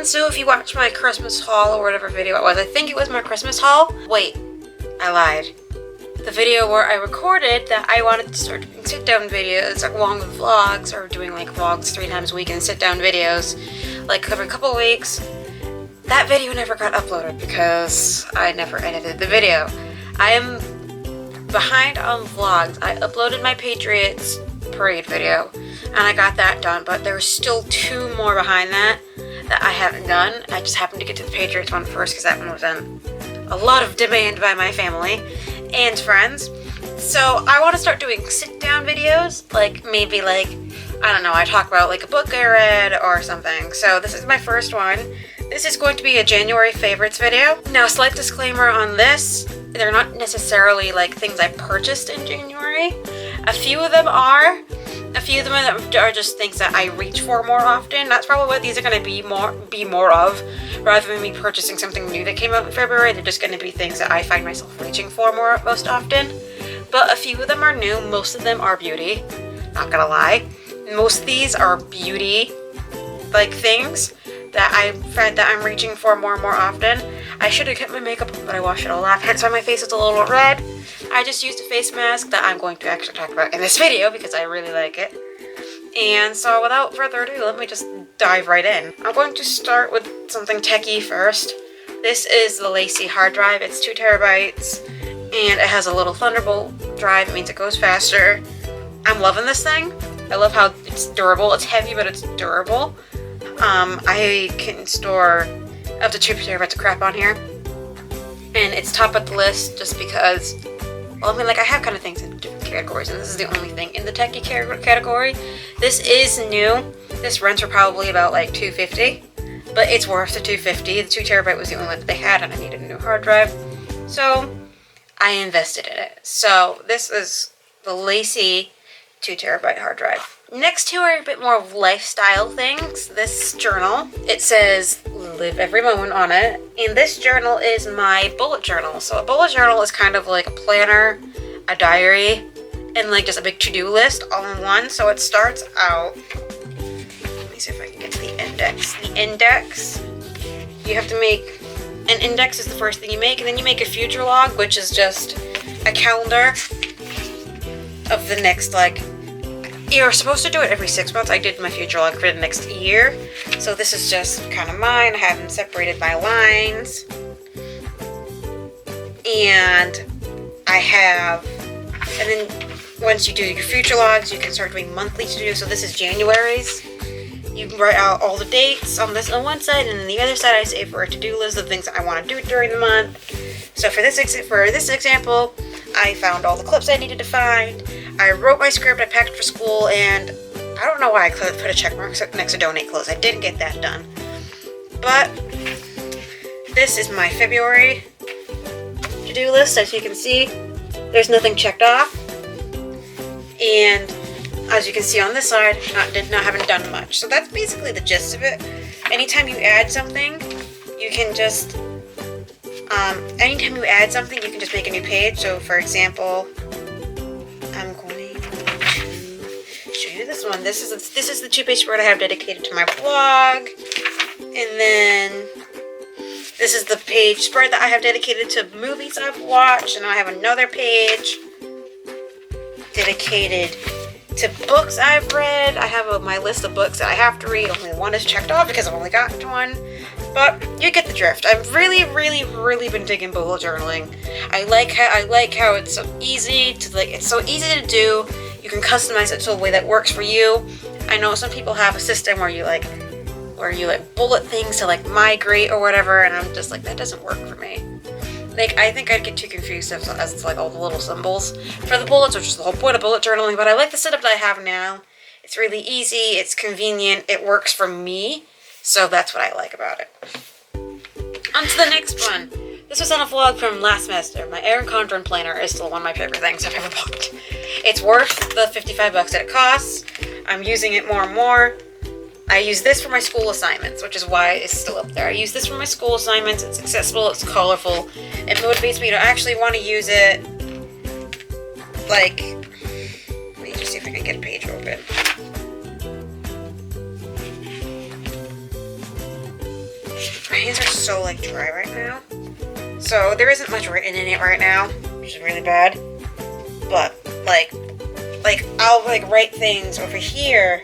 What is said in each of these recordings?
So if you watch my Christmas haul or whatever video it was, I think it was my Christmas haul. Wait, I lied. The video where I recorded that I wanted to start doing sit-down videos along with vlogs, or doing like vlogs 3 times a week and sit-down videos like every couple of weeks. That video never got uploaded because I never edited the video. I am behind on vlogs. I uploaded my Patriots parade video and I got that done, but there's still 2 more behind that I haven't done. I just happened to get to the Patriots one first because that one was in a lot of demand by my family and friends. So I want to start doing sit-down videos, like maybe like, I don't know, I talk about like a book I read or something. So this is my first one. This is going to be a January favorites video. Now, slight disclaimer on this, they're not necessarily like things I purchased in January. A few of them are. A few of them are just things that I reach for more often. That's probably what these are going to be more of. Rather than me purchasing something new that came out in February, they're just going to be things that I find myself reaching for most often. But a few of them are new. Most of them are beauty. Not gonna lie. Most of these are beauty like things that I find that I'm reaching for more and more often. I should have kept my makeup on, but I washed it all off. Hence why my face is a little red. I just used a face mask that I'm going to actually talk about in this video because I really like it. And so without further ado, let me just dive right in. I'm going to start with something techie first. This is the Lacy hard drive. It's 2 terabytes and it has a little Thunderbolt drive. It means it goes faster. I'm loving this thing. I love how it's durable. It's heavy, but it's durable. I can store up to 2 terabytes of crap on here. And it's top of the list just because, well, I mean, like, I have kind of things in different categories, and this is the only thing in the techie category. This is new. This rents for probably about like $250, but it's worth the $250. The 2 terabyte was the only one that they had, and I needed a new hard drive, so I invested in it. So this is the Lacy 2 terabyte hard drive. Next 2 are a bit more of lifestyle things. This journal, it says live every moment on it, and this journal is my bullet journal. So a bullet journal is kind of like a planner, a diary, and like just a big to-do list all in one. So it starts out, let me see if I can get to the index. The index, you have to make, an index is the first thing you make, and then you make a future log, which is just a calendar of the next, like, you're supposed to do it every 6 months. I did my future log for the next year. So this is just kind of mine. I have them separated by lines. And I have, and then once you do your future logs, you can start doing monthly to do. So this is January's. You can write out all the dates on this on one side, and then the other side I save for a to-do list of things that I want to do during the month. So for this example, I found all the clips I needed to find. I wrote my script, I packed for school, and I don't know why I put a check mark next to donate clothes. I didn't get that done. But this is my February to-do list. As you can see, there's nothing checked off. And as you can see on this side, haven't done much. So that's basically the gist of it. Anytime you add something, you can just make a new page. So for example, I'm going to show you this one. This is the 2-page spread I have dedicated to my blog. And then this is the page spread that I have dedicated to movies I've watched. And I have another page dedicated to books I've read. I have my list of books that I have to read. Only one is checked off because I've only gotten one. But you get the drift. I've really been digging bullet journaling. I like how it's so easy to do. You can customize it to a way that works for you. I know some people have a system where you bullet things to like migrate or whatever, and I'm just like, that doesn't work for me. Like, I think I'd get too confused as it's like all the little symbols for the bullets, which is the whole point of bullet journaling. But I like the setup that I have now. It's really easy. It's convenient. It works for me. So that's what I like about it. On to the next one. This was on a vlog from last semester. My Erin Condren planner is still one of my favorite things I've ever bought. It's worth the $55 that it costs. I'm using it more and more. I use this for my school assignments, which is why it's still up there. I use this for my school assignments. It's accessible, it's colorful. It motivates me to actually want to use it. Like, let me just see if I can get a page open. hands are so like dry right now. So there isn't much written in it right now, which is really bad. But like I'll like write things over here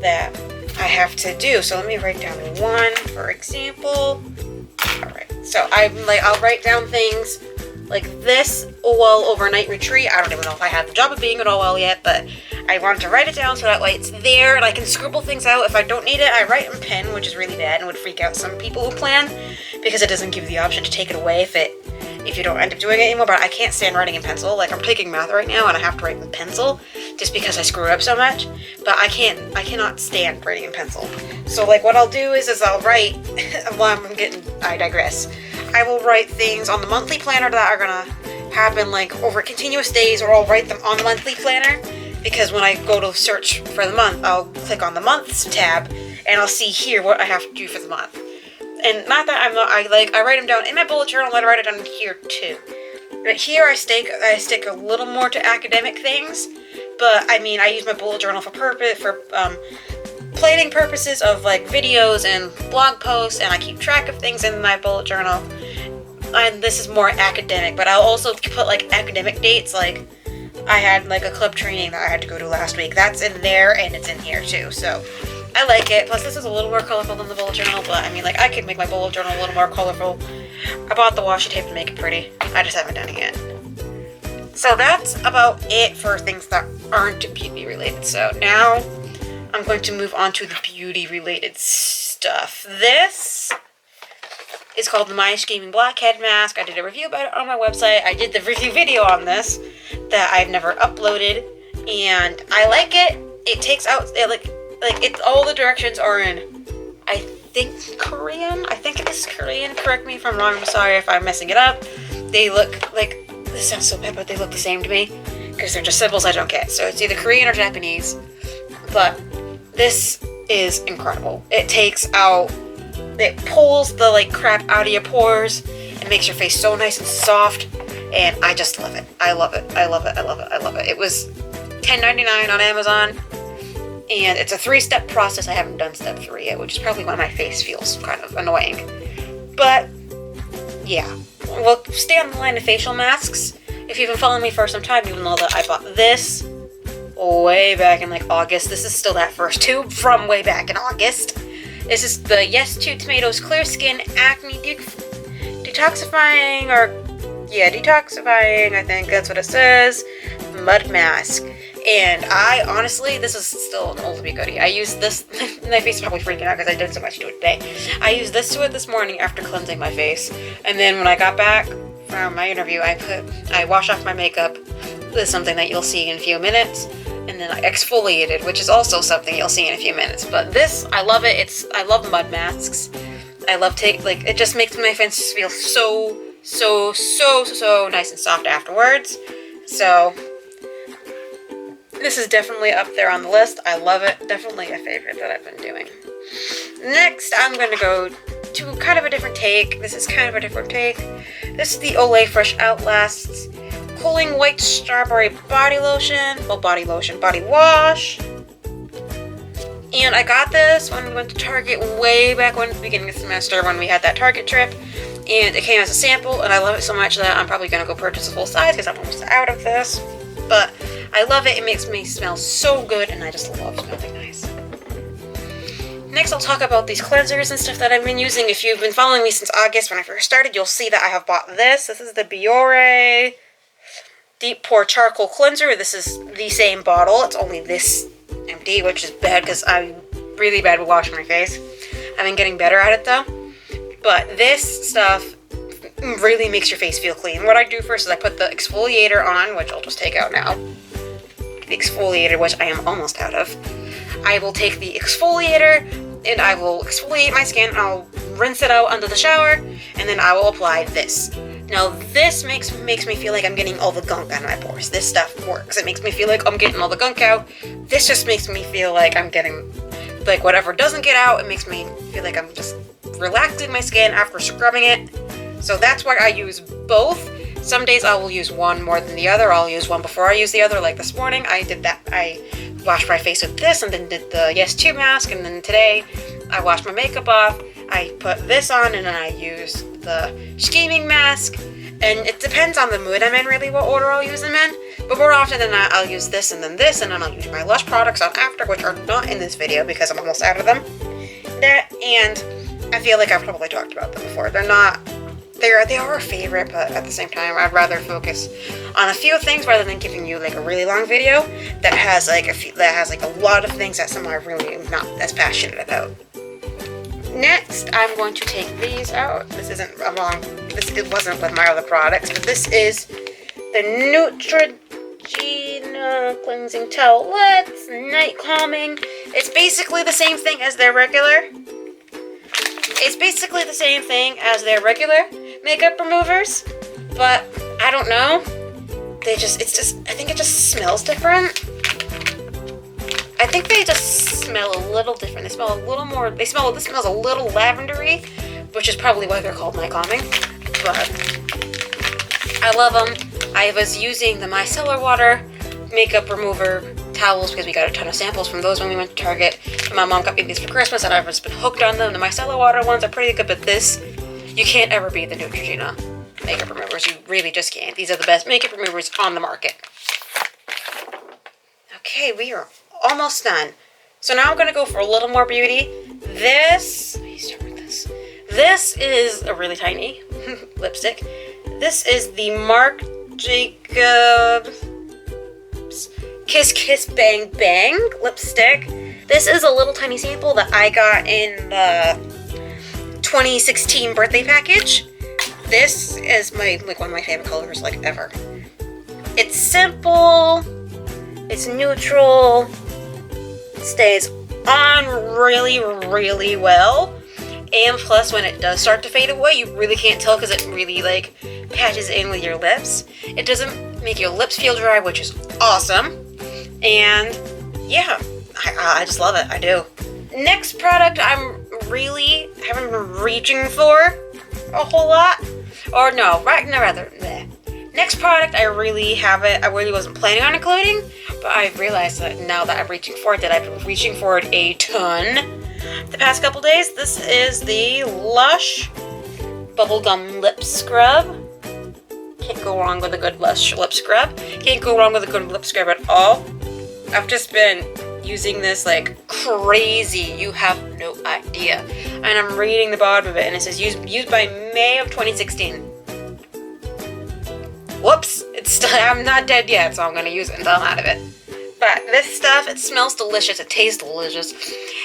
that I have to do. So let me write down one, for example. Alright, so I'll write down things like this OL overnight retreat. I don't even know if I have the job of being an OL yet, but I wanted to write it down so that way it's there and I can scribble things out. If I don't need it, I write in pen, which is really bad and would freak out some people who plan because it doesn't give you the option to take it away if you don't end up doing it anymore. But I can't stand writing in pencil. Like, I'm taking math right now and I have to write in pencil just because I screw up so much. But I cannot stand writing in pencil. So like what I'll do is I'll write, I digress. I will write things on the monthly planner that are gonna happen like over continuous days, or I'll write them on the monthly planner, because when I go to search for the month, I'll click on the months tab and I'll see here what I have to do for the month. And not that I write them down in my bullet journal, and I write it down here too. But here I stick a little more to academic things, but I mean I use my bullet journal for planning purposes of like videos and blog posts, and I keep track of things in my bullet journal. And this is more academic, but I'll also put like academic dates. Like I had like a club training that I had to go to last week. That's in there and it's in here too. So I like it. Plus this is a little more colorful than the bullet journal, but I mean like I could make my bullet journal a little more colorful. I bought the washi tape to make it pretty. I just haven't done it yet. So that's about it for things that aren't beauty related. So now I'm going to move on to the beauty related stuff. This is called the My Scheming Blackhead Mask. I did a review about it on my website. I did the review video on this that I've never uploaded, and I like it. It takes out all the directions are in, I think, Korean. I think it is Korean. Correct me if I'm wrong. I'm sorry if I'm messing it up. They look like, this sounds so bad, but they look the same to me because they're just symbols I don't get. So it's either Korean or Japanese. But this is incredible. It pulls the like crap out of your pores and makes your face so nice and soft, and I just love it. I love it. I love it. I love it. I love it. It was $10.99 on Amazon, and it's a 3-step process. I haven't done step 3 yet, which is probably why my face feels kind of annoying. But yeah, we'll stay on the line of facial masks. If you've been following me for some time, you will know that I bought this way back in like August. This is still that first tube from way back in August. This is the Yes 2 Tomatoes Clear Skin Acne Detoxifying, I think that's what it says, mud mask. And I honestly, this is still an oldie goodie. I used this, my face is probably freaking out because I did so much to it today. I used this to it this morning after cleansing my face. And then when I got back from my interview, I washed off my makeup. This is something that you'll see in a few minutes. And then I exfoliated, which is also something you'll see in a few minutes. But this, I love it. I love mud masks. I love it just makes my face feel so nice and soft afterwards. So this is definitely up there on the list. I love it. Definitely a favorite that I've been doing. Next, I'm going to go to kind of a different take. This is kind of a different take. This is the Olay Fresh Outlasts Cooling White Strawberry Body Wash. And I got this when we went to Target way back when, at the beginning of the semester, when we had that Target trip. And it came as a sample, and I love it so much that I'm probably going to go purchase a full size because I'm almost out of this. But I love it. It makes me smell so good, and I just love smelling nice. Next, I'll talk about these cleansers and stuff that I've been using. If you've been following me since August when I first started, you'll see that I have bought this. This is the Biore Deep Pore Charcoal Cleanser. This is the same bottle. It's only this empty, which is bad because I'm really bad with washing my face. I've been getting better at it though. But this stuff really makes your face feel clean. What I do first is I put the exfoliator on, which I'll just take out now. The exfoliator, which I am almost out of. I will take the exfoliator and I will exfoliate my skin. I'll rinse it out under the shower, and then I will apply this. Now this makes me feel like I'm getting all the gunk out of my pores. This stuff works. It makes me feel like I'm getting all the gunk out. This just makes me feel like I'm getting, like, whatever doesn't get out. It makes me feel like I'm just relaxing my skin after scrubbing it. So that's why I use both. Some days I will use one more than the other. I'll use one before I use the other. Like this morning I did that. I washed my face with this and then did the Yes 2 mask. And then today I washed my makeup off. I put this on and then I use the scheming mask. And it depends on the mood I'm in, really, what order I'll use them in. But more often than not, I'll use this, and then I'll use my Lush products on after, which are not in this video because I'm almost out of them. And I feel like I've probably talked about them before. They are a favorite, but at the same time, I'd rather focus on a few things rather than giving you like a really long video that has like a lot of things that some are really not as passionate about. Next, I'm going to take these out. This isn't it wasn't with my other products, but this is the Neutrogena Cleansing Towelettes Night Calming. It's basically the same thing as their regular. Makeup removers, but I don't know. I think it just smells different. I think they just smell a little different. This smells a little lavendery, which is probably why they're called Night Calming. But I love them. I was using the micellar water makeup remover towels because we got a ton of samples from those when we went to Target. And my mom got me these for Christmas, and I've just been hooked on them. The micellar water ones are pretty good, but you can't ever beat the Neutrogena makeup removers. You really just can't. These are the best makeup removers on the market. Okay, we are almost done. So now I'm going to go for a little more beauty. Let me start with this. This is a really tiny lipstick. This is the Marc Jacobs Kiss Kiss Bang Bang lipstick. This is a little tiny sample that I got in the 2016 birthday package. This is one of my favorite colors ever. It's simple. It's neutral. Stays on really, really well, and plus when it does start to fade away, you really can't tell because it really patches in with your lips. It doesn't make your lips feel dry, which is awesome, and yeah, I just love it. I do. Next product haven't been reaching for a whole lot, or next product I really wasn't planning on including, but I realized that now that I'm reaching for it, that I've been reaching for it a ton the past couple days. This is the Lush Bubblegum Lip Scrub. Can't go wrong with a good Lush lip scrub. Can't go wrong with a good lip scrub at all. I've just been using this like crazy. You have no idea. And I'm reading the bottom of it, and it says used by May of 2016. Whoops, I'm not dead yet, so I'm going to use it until I'm out of it. But this stuff, it smells delicious, it tastes delicious,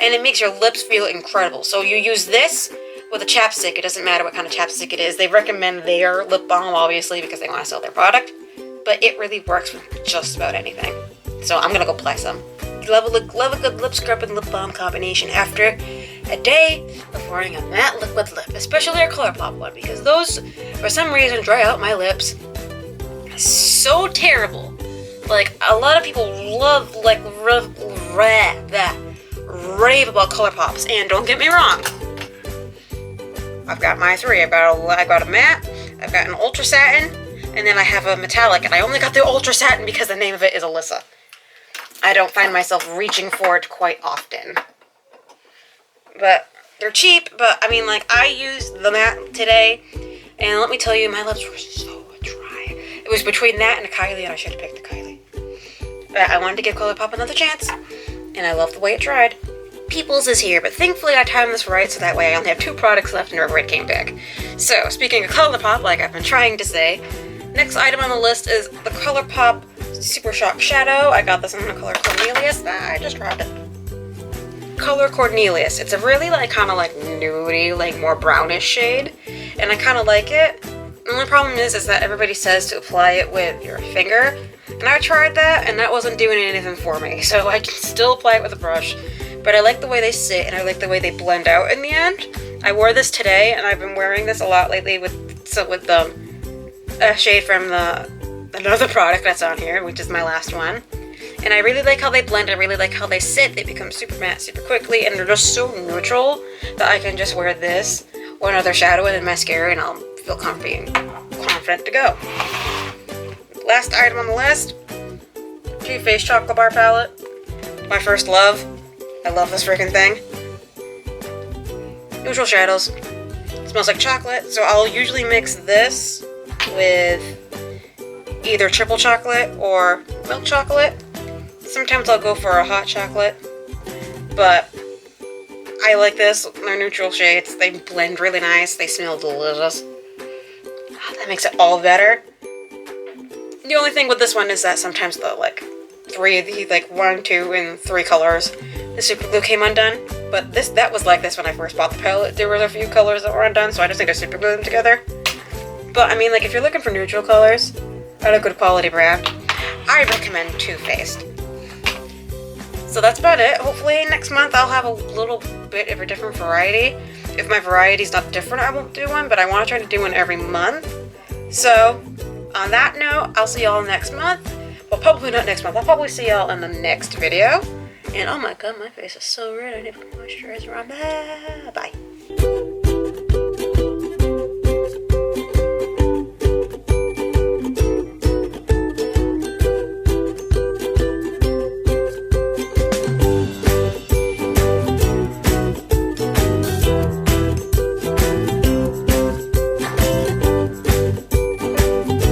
and it makes your lips feel incredible. So you use this with a chapstick. It doesn't matter what kind of chapstick it is. They recommend their lip balm, obviously, because they want to sell their product. But it really works with just about anything. So I'm going to go apply some. Love a good lip scrub and lip balm combination after a day of wearing a matte liquid lip, especially a ColourPop one, because those, for some reason, dry out my lips so terrible. Like, a lot of people rave about ColourPops, and don't get me wrong, I've got my three. I've got a matte, I've got an ultra satin, and then I have a metallic, and I only got the ultra satin because the name of it is Alyssa. I don't find myself reaching for it quite often. But they're cheap, but I mean, I used the matte today, and let me tell you, my lips were so dry. It was between that and a Kylie, and I should have picked the Kylie. But I wanted to give ColourPop another chance, and I love the way it dried. People's is here, but thankfully I timed this right, so that way I only have 2 products left and River Red came back. So, speaking of ColourPop, like I've been trying to say, next item on the list is the ColourPop Super Shock Shadow. I got this in the color Cornelius. I just grabbed it. Color Cornelius. It's a really kind of nudie, more brownish shade, and I kind of like it. The only problem is that everybody says to apply it with your finger, and I tried that, and that wasn't doing anything for me, so I can still apply it with a brush, but I like the way they sit, and I like the way they blend out in the end. I wore this today, and I've been wearing this a lot lately with a shade from another product that's on here, which is my last one. And I really like how they blend, I really like how they sit. They become super matte super quickly, and they're just so neutral that I can just wear this or another shadow and mascara, and I'll feel comfy and confident to go. Last item on the list, Too Faced Chocolate Bar Palette. My first love. I love this freaking thing. neutral shadows. It smells like chocolate, so I'll usually mix this with either triple chocolate or milk chocolate. Sometimes I'll go for a hot chocolate, but I like this. They're neutral shades. They blend really nice. They smell delicious. That makes it all better. The only thing with this one is that sometimes the three of the 1, 2, and 3 colors, the super glue came undone. But that was like this when I first bought the palette. There were a few colors that were undone, so I just need to super glue them together. But I mean, if you're looking for neutral colors at a good quality brand, I recommend Too Faced. So that's about it. Hopefully next month I'll have a little bit of a different variety. If my variety's not different, I won't do one, but I want to try to do one every month. So on that note, I'll see y'all next month. Well, probably not next month. I'll probably see y'all in the next video. And oh my god, my face is so red. I need to put moisturizer on. Bye.